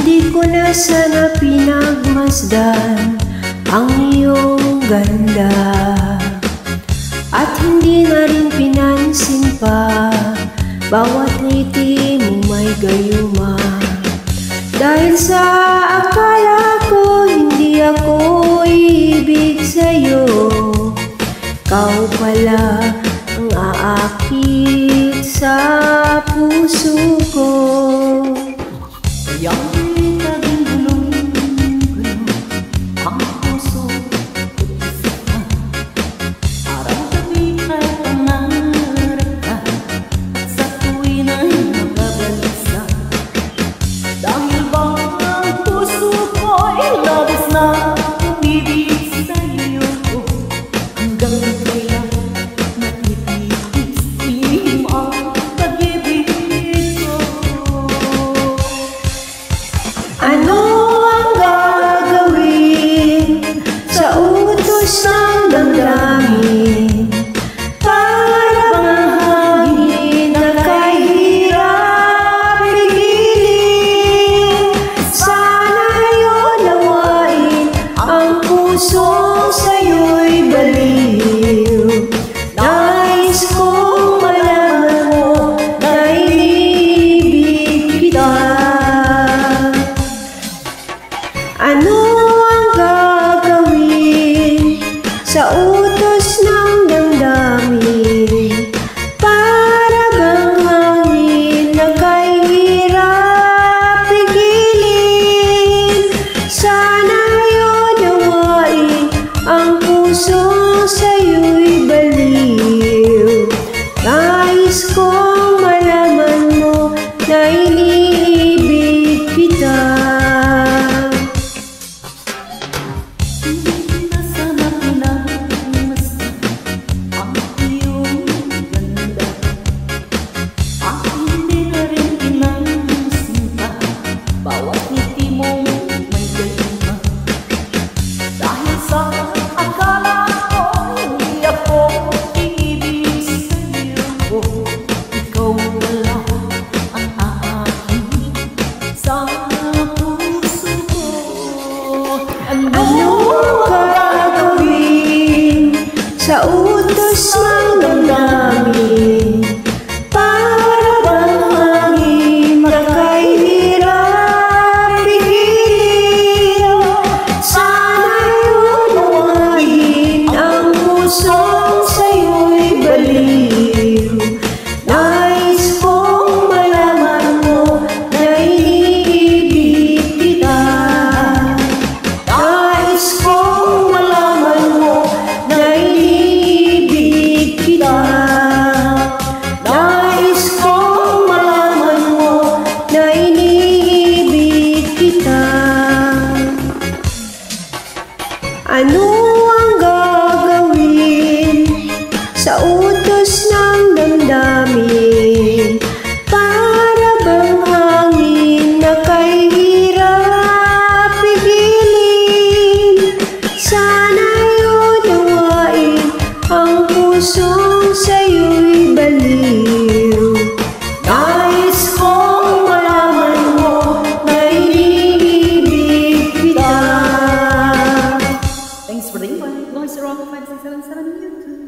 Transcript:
Hindi ko na sana pinagmasdan ang iyong ganda, at hindi na rin pinansin pa bawat ngiti mo may gayuma. Dahil sa akala ko hindi ako ibig sa'yo, ikaw pala ang aakit sa puso ko. Kaya naging gulong-gulong ang puso at isipan. Araw-gabi ay pangarap ka, at sa tuwin ay nakabalisa. Dahil ba ang puso ko ay labis na umibig sa'yo, hanggang kailan natitiis ang pag-ibig ko. Ano ang gagawin sa utos ng damdamin? Para bang hangin na kahirap pigilin? Sana ngayon lawain ang pusong sa'yo'y baliw. Nais kong malaman mo na iniibig kita. Ano ang gagawin sa utos ng damdamin? Para bang hangin na kahirap pigilin? Sana ngayon nawain ang pusong sa'yo'y baliw. Nais kong malaman mo na iniibig kita. Hindi na sana pinagmasdan ang iyong ganda, at hindi na rin pinansin pa bawat ngiti mong may gayuma. Dahil sa akala ko hindi ako iibig sa'yo, ikaw wala ang akin sa puso ko. Ano gagawin sa utos ng damdamin? Para bang hangin na kahirap pigilin? Sana ngayon nawain ang pusong sa'yo'y baliw. Nais kong malaman mo na iniibig kita. Nais kong malaman mo na iniibig kita. Nais kong malaman mo na iniibig kita. Ano ang gagawin sa utos ng damdamin? Para bang hangin na kahirap pigilin? Sana ngayon nawain ang pusong sa'yo'y baliw. Nais kong malaman mo na iniibig kita. Thanks for the invite. Lois Rock 5677 YouTube.